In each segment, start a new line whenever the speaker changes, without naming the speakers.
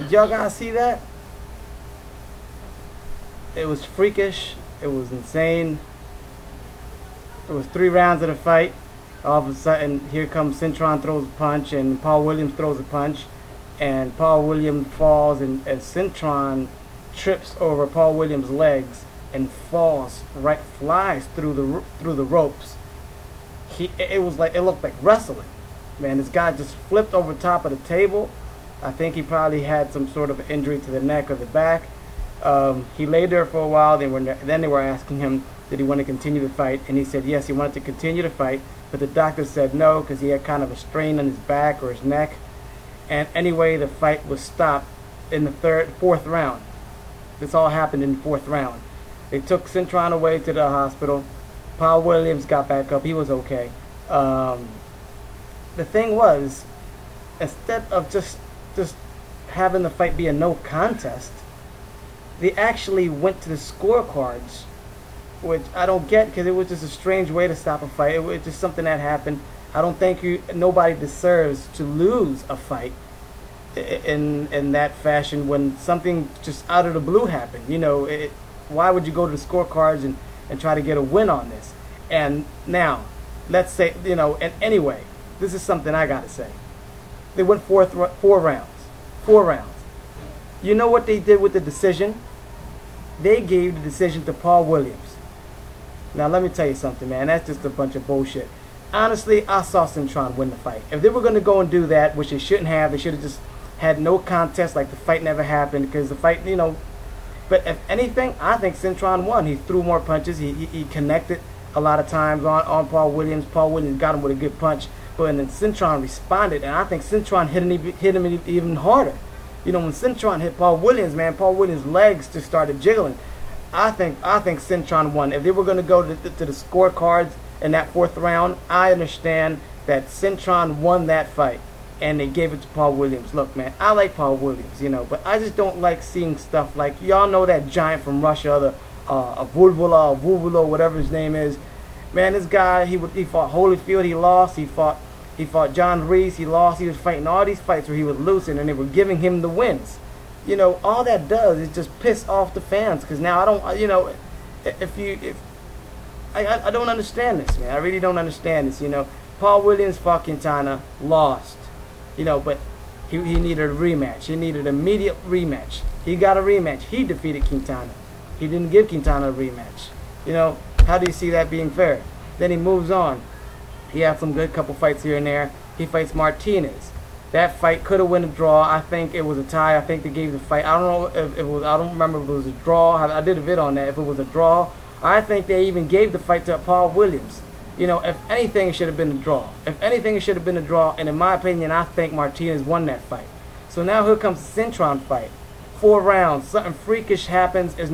Did y'all guys see that? It was freakish. It was insane. It was 3 rounds of the fight. All of a sudden, here comes Cintron, throws a punch, and Paul Williams throws a punch, and Paul Williams falls, and Cintron trips over Paul Williams' legs and falls, flies through the ropes. It looked like wrestling. Man, this guy just flipped over top of the table. I think he probably had some sort of injury to the neck or the back. He lay there for a while. Then they were asking him, did he want to continue the fight? And he said yes, he wanted to continue the fight, but the doctor said no because he had kind of a strain on his back or his neck. And anyway, the fight was stopped in the fourth round. This all happened in the 4th round. They took Cintron away to the hospital. Paul Williams got back up. He was okay. The thing was, instead of just having the fight be a no contest, they actually went to the scorecards, which I don't get because it was just a strange way to stop a fight. It was just something that happened. I don't think nobody deserves to lose a fight in that fashion when something just out of the blue happened. You know, why would you go to the scorecards and try to get a win on this? And now, let's say, you know, and anyway, this is something I gotta say. They went 4 rounds. 4 rounds. You know what they did with the decision? They gave the decision to Paul Williams. Now let me tell you something, man. That's just a bunch of bullshit. Honestly, I saw Cintron win the fight. If they were going to go and do that, which they shouldn't have, they should have just had no contest, like the fight never happened, because the fight, you know. But if anything, I think Cintron won. He threw more punches. He connected a lot of times on Paul Williams. Paul Williams got him with a good punch, but then Cintron responded, and I think Cintron hit him even harder. You know, when Cintron hit Paul Williams, man, Paul Williams' legs just started jiggling. I think Cintron won. If they were going to go to the scorecards in that 4th round, I understand that Cintron won that fight, and they gave it to Paul Williams. Look, man, I like Paul Williams, you know, but I just don't like seeing stuff like, y'all know that giant from Russia, Vuvula, whatever his name is. Man, this guy, he fought Holyfield, he lost. He fought John Reese, he lost. He was fighting all these fights where he was losing, and they were giving him the wins. You know, all that does is just piss off the fans, because now I don't, you know, I don't understand this, man. I really don't understand this, you know. Paul Williams fought Quintana, lost, you know, but he needed a rematch. He needed an immediate rematch. He got a rematch. He defeated Quintana. He didn't give Quintana a rematch. You know, how do you see that being fair? Then he moves on. He had some good couple fights here and there. He fights Martinez. That fight could have won a draw. I think it was a tie. I think they gave the fight. I don't know if it was. I don't remember if it was a draw. I did a vid on that. If it was a draw, I think they even gave the fight to Paul Williams. You know, if anything, it should have been a draw. If anything, it should have been a draw. And in my opinion, I think Martinez won that fight. So now here comes the Cintron fight. 4 rounds. Something freakish happens. It's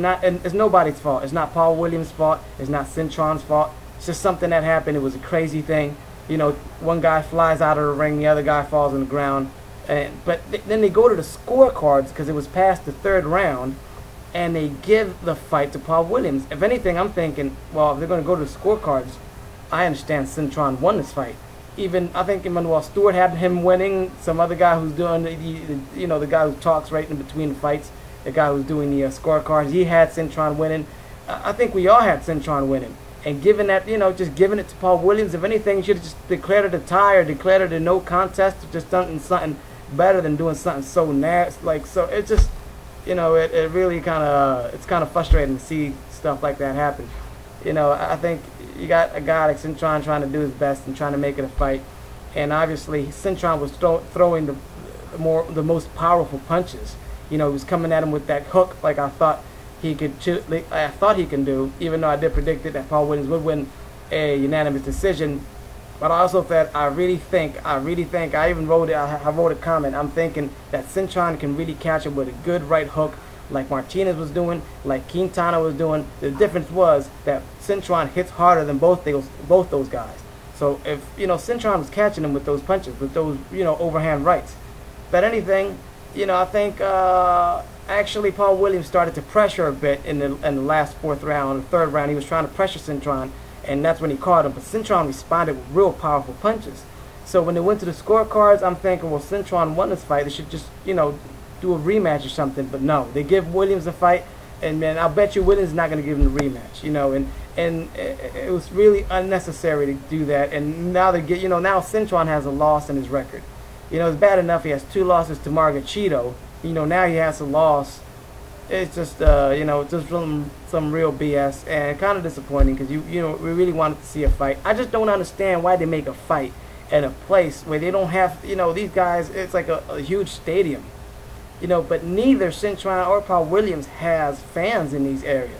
nobody's fault. It's not Paul Williams' fault. It's not Cintron's fault. It's just something that happened. It was a crazy thing. You know, one guy flies out of the ring, the other guy falls on the ground. But then they go to the scorecards because it was past the 3rd round, and they give the fight to Paul Williams. If anything, I'm thinking, well, if they're going to go to the scorecards, I understand Cintron won this fight. Even, I think Emmanuel Stewart had him winning. Some other guy who's doing, you know, the guy who talks right in between the fights, the guy who's doing the scorecards, he had Cintron winning. I think we all had Cintron winning. And given that, you know, just giving it to Paul Williams, if anything, you should have just declared it a tie or declared it a no contest, or just done something better than doing something so nasty. Like, so it just, you know, it really it's kind of frustrating to see stuff like that happen. You know, I think you got a guy like Cintron trying to do his best and trying to make it a fight, and obviously Cintron was throwing the most powerful punches. You know, he was coming at him with that hook, like I thought he could. I thought he can do, even though I did predict it that Paul Williams would win a unanimous decision. But I also said I really think. I even wrote it. I wrote a comment. I'm thinking that Cintron can really catch him with a good right hook, like Martinez was doing, like Quintana was doing. The difference was that Cintron hits harder than both those guys. So if, you know, Cintron was catching him with those punches, with those, you know, overhand rights. But anything, you know, I think actually Paul Williams started to pressure a bit in the last 4th round, the 3rd round. He was trying to pressure Cintron, and that's when he caught him. But Cintron responded with real powerful punches. So when they went to the scorecards, I'm thinking, well, Cintron won this fight. They should just, you know, do a rematch or something, but no, they give Williams a fight, and man, I'll bet you Williams is not going to give him the rematch, you know, and it was really unnecessary to do that. And now they get, you know, now Cintron has a loss in his record. You know, it's bad enough he has 2 losses to Margachito. You know, now he has a loss. It's just, you know, just some real BS, and kind of disappointing, because you know, we really wanted to see a fight. I just don't understand why they make a fight in a place where they don't have, you know, these guys, it's like a huge stadium, you know, but neither Cintron or Paul Williams has fans in these areas.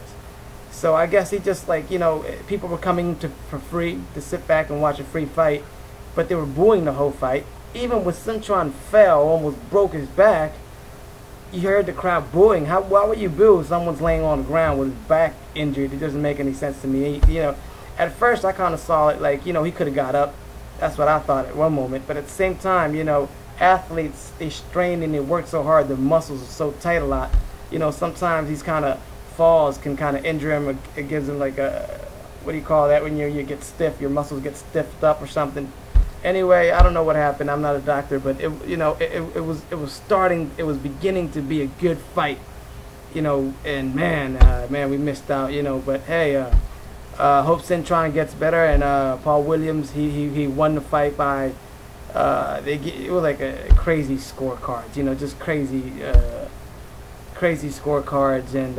So I guess he just, like, you know, people were coming for free to sit back and watch a free fight, but they were booing the whole fight. Even when Cintron fell, almost broke his back, you heard the crowd booing. Why would you boo if someone's laying on the ground with his back injured? It doesn't make any sense to me. You know, at first I kind of saw it like, you know, he could have got up. That's what I thought at one moment. But at the same time, you know, athletes, they strain and they work so hard, their muscles are so tight a lot. You know, sometimes these kind of falls can kind of injure him. It gives him like a, what do you call that when you get stiff, your muscles get stiffed up or something. Anyway, I don't know what happened. I'm not a doctor, but it, you know, it was beginning to be a good fight, you know. And man, we missed out, you know. But hey, hope Cintron gets better. And Paul Williams, he won the fight by it was like a crazy scorecards, you know, just crazy scorecards, and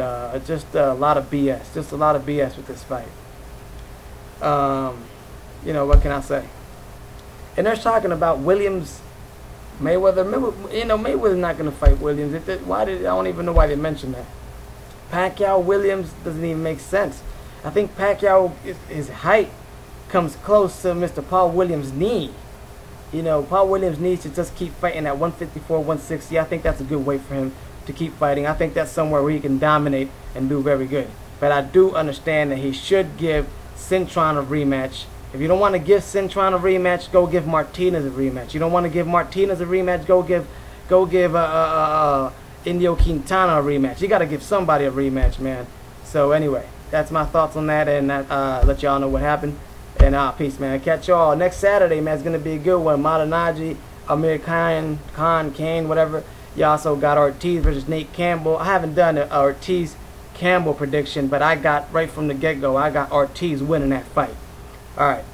just a lot of BS, with this fight. You know, what can I say? And they're talking about Williams, Mayweather. You know, Mayweather's not going to fight Williams. I don't even know why they mentioned that. Pacquiao, Williams doesn't even make sense. I think Pacquiao, his height comes close to Mr. Paul Williams' knee. You know, Paul Williams needs to just keep fighting at 154, 160. I think that's a good weight for him to keep fighting. I think that's somewhere where he can dominate and do very good. But I do understand that he should give Cintron a rematch. If you don't want to give Cintron a rematch, go give Martinez a rematch. You don't want to give Martinez a rematch, go give Indio Quintana a rematch. You got to give somebody a rematch, man. So anyway, that's my thoughts on that, and let y'all know what happened. And peace, man. Catch y'all next Saturday, man. It's gonna be a good one. Malignaggi, Amir Khan, Kane, whatever. You also got Ortiz versus Nate Campbell. I haven't done an Ortiz Campbell prediction, but I got right from the get-go, I got Ortiz winning that fight. All right.